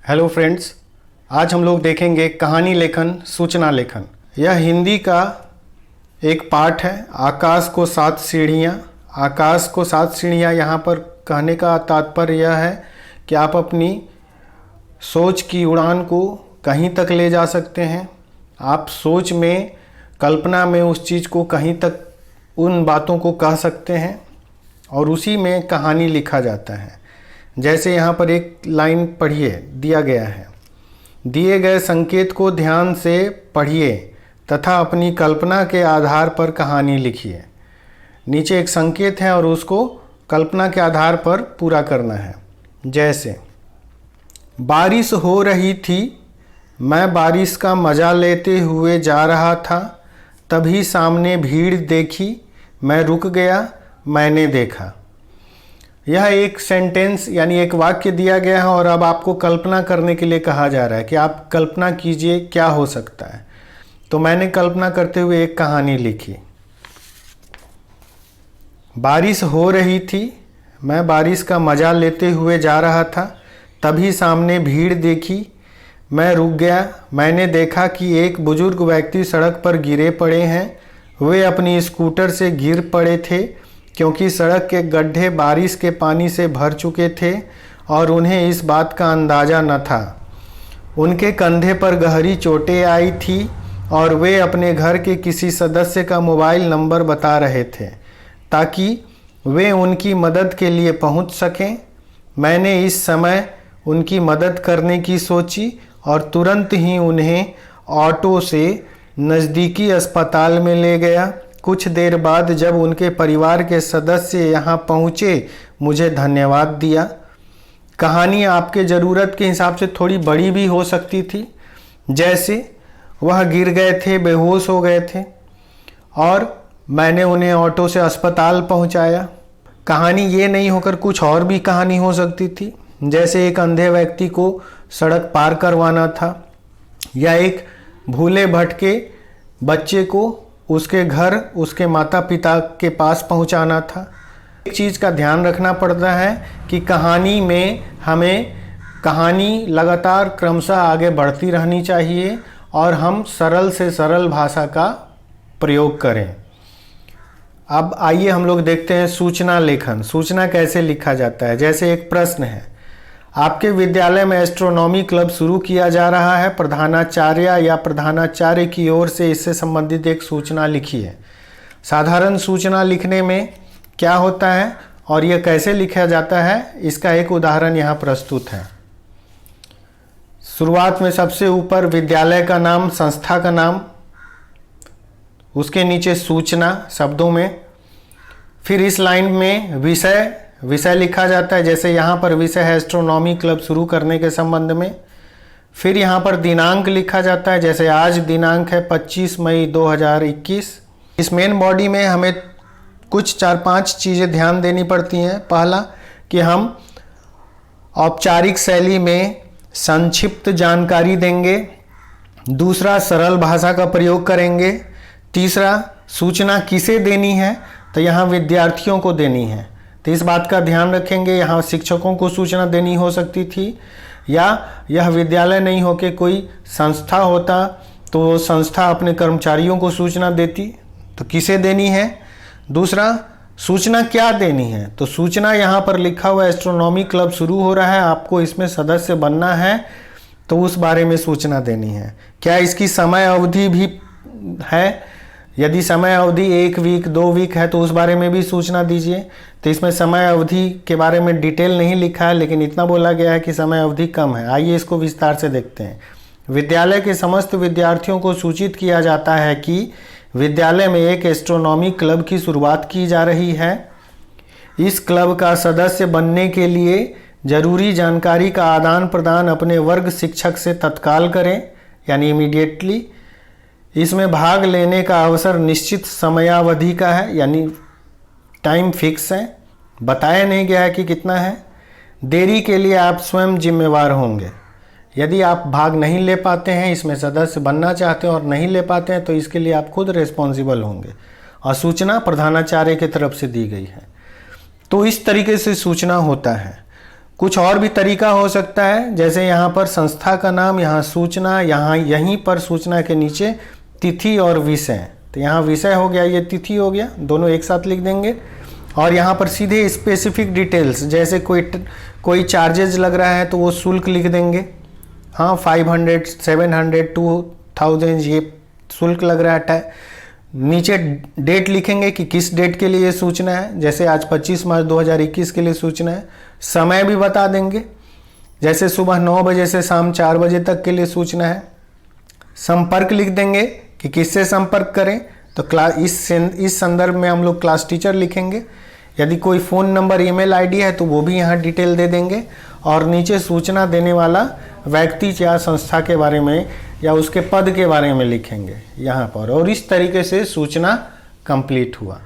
Hello friends, आज हम लोग देखेंगे कहानी लेखन, सूचना लेखन। यह हिंदी का एक पाठ है। आकाश को 7 सीढ़ियाँ। आकाश को 7 सीढ़ियाँ यहाँ पर कहने का तात्पर्य यह है कि आप अपनी सोच की उड़ान को कहीं तक ले जा सकते हैं। आप सोच में, कल्पना में उस चीज़ को कहीं तक, उन बातों को कह सकते हैं और उसी में कहानी लिखा जाता है। जैसे यहाँ पर एक लाइन पढ़िए, दिया गया है, दिए गए संकेत को ध्यान से पढ़िए तथा अपनी कल्पना के आधार पर कहानी लिखिए। नीचे एक संकेत है और उसको कल्पना के आधार पर पूरा करना है। जैसे बारिश हो रही थी, मैं बारिश का मज़ा लेते हुए जा रहा था, तभी सामने भीड़ देखी, मैं रुक गया, मैंने देखा। यह एक सेंटेंस यानी एक वाक्य दिया गया है और अब आपको कल्पना करने के लिए कहा जा रहा है कि आप कल्पना कीजिए क्या हो सकता है। तो मैंने कल्पना करते हुए एक कहानी लिखी। बारिश हो रही थी, मैं बारिश का मज़ा लेते हुए जा रहा था, तभी सामने भीड़ देखी, मैं रुक गया, मैंने देखा कि एक बुजुर्ग व्यक्ति सड़क पर गिरे पड़े हैं। वे अपनी स्कूटर से गिर पड़े थे क्योंकि सड़क के गड्ढे बारिश के पानी से भर चुके थे और उन्हें इस बात का अंदाज़ा न था। उनके कंधे पर गहरी चोटें आई थी और वे अपने घर के किसी सदस्य का मोबाइल नंबर बता रहे थे ताकि वे उनकी मदद के लिए पहुंच सकें। मैंने इस समय उनकी मदद करने की सोची और तुरंत ही उन्हें ऑटो से नज़दीकी अस्पताल में ले गया। कुछ देर बाद जब उनके परिवार के सदस्य यहाँ पहुँचे, मुझे धन्यवाद दिया। कहानी आपके ज़रूरत के हिसाब से थोड़ी बड़ी भी हो सकती थी। जैसे वह गिर गए थे, बेहोश हो गए थे और मैंने उन्हें ऑटो से अस्पताल पहुँचाया। कहानी ये नहीं होकर कुछ और भी कहानी हो सकती थी। जैसे एक अंधे व्यक्ति को सड़क पार करवाना था या एक भूले भटके बच्चे को उसके घर, उसके माता पिता के पास पहुंचाना था। एक चीज़ का ध्यान रखना पड़ता है कि कहानी में हमें कहानी लगातार क्रमशः आगे बढ़ती रहनी चाहिए और हम सरल से सरल भाषा का प्रयोग करें। अब आइए हम लोग देखते हैं सूचना लेखन। सूचना कैसे लिखा जाता है। जैसे एक प्रश्न है, आपके विद्यालय में एस्ट्रोनॉमी क्लब शुरू किया जा रहा है, प्रधानाचार्य या प्रधानाचार्य की ओर से इससे संबंधित एक सूचना लिखिए। साधारण सूचना लिखने में क्या होता है और यह कैसे लिखा जाता है, इसका एक उदाहरण यहाँ प्रस्तुत है। शुरुआत में सबसे ऊपर विद्यालय का नाम, संस्था का नाम, उसके नीचे सूचना शब्दों में, फिर इस लाइन में विषय लिखा जाता है। जैसे यहाँ पर विषय है एस्ट्रोनॉमी क्लब शुरू करने के संबंध में। फिर यहाँ पर दिनांक लिखा जाता है, जैसे आज दिनांक है 25 मई 2021। इस मेन बॉडी में हमें कुछ 4-5 चीज़ें ध्यान देनी पड़ती हैं। पहला कि हम औपचारिक शैली में संक्षिप्त जानकारी देंगे। दूसरा, सरल भाषा का प्रयोग करेंगे। तीसरा, सूचना किसे देनी है, तो यहाँ विद्यार्थियों को देनी है, तो इस बात का ध्यान रखेंगे। यहाँ शिक्षकों को सूचना देनी हो सकती थी या यह विद्यालय नहीं हो के कोई संस्था होता तो संस्था अपने कर्मचारियों को सूचना देती, तो किसे देनी है। दूसरा, सूचना क्या देनी है, तो सूचना यहाँ पर लिखा हुआ एस्ट्रोनॉमी क्लब शुरू हो रहा है, आपको इसमें सदस्य बनना है, तो उस बारे में सूचना देनी है। क्या इसकी समय अवधि भी है, यदि समय अवधि 1 वीक 2 वीक है तो उस बारे में भी सूचना दीजिए। तो इसमें समय अवधि के बारे में डिटेल नहीं लिखा है, लेकिन इतना बोला गया है कि समय अवधि कम है। आइए इसको विस्तार से देखते हैं। विद्यालय के समस्त विद्यार्थियों को सूचित किया जाता है कि विद्यालय में एक एस्ट्रोनॉमी क्लब की शुरुआत की जा रही है। इस क्लब का सदस्य बनने के लिए जरूरी जानकारी का आदान प्रदान अपने वर्ग शिक्षक से तत्काल करें, यानी इमीडिएटली। इसमें भाग लेने का अवसर निश्चित समयावधि का है, यानी टाइम फिक्स है, बताया नहीं गया है कि कितना है। देरी के लिए आप स्वयं जिम्मेवार होंगे। यदि आप भाग नहीं ले पाते हैं, इसमें सदस्य बनना चाहते हैं और नहीं ले पाते हैं, तो इसके लिए आप खुद रिस्पॉन्सिबल होंगे। और सूचना प्रधानाचार्य की तरफ से दी गई है। तो इस तरीके से सूचना होता है। कुछ और भी तरीका हो सकता है, जैसे यहाँ पर संस्था का नाम, यहाँ सूचना, यहाँ यहीं पर सूचना के नीचे तिथि और विषय। तो यहाँ विषय हो गया, ये तिथि हो गया, दोनों एक साथ लिख देंगे। और यहाँ पर सीधे स्पेसिफिक डिटेल्स, जैसे कोई चार्जेज लग रहा है तो वो शुल्क लिख देंगे। हाँ, 500, 700, 2000 ये शुल्क लग रहा है। नीचे डेट लिखेंगे कि किस डेट के लिए ये सूचना है, जैसे आज 25 मार्च 2021 के लिए सूचना है। समय भी बता देंगे, जैसे सुबह 9 बजे से शाम 4 बजे तक के लिए सूचना है। संपर्क लिख देंगे कि किससे संपर्क करें, तो इस संदर्भ में हम लोग क्लास टीचर लिखेंगे। यदि कोई फ़ोन नंबर, ईमेल आईडी है तो वो भी यहाँ डिटेल दे देंगे। और नीचे सूचना देने वाला व्यक्ति या संस्था के बारे में या उसके पद के बारे में लिखेंगे यहाँ पर। और इस तरीके से सूचना कंप्लीट हुआ।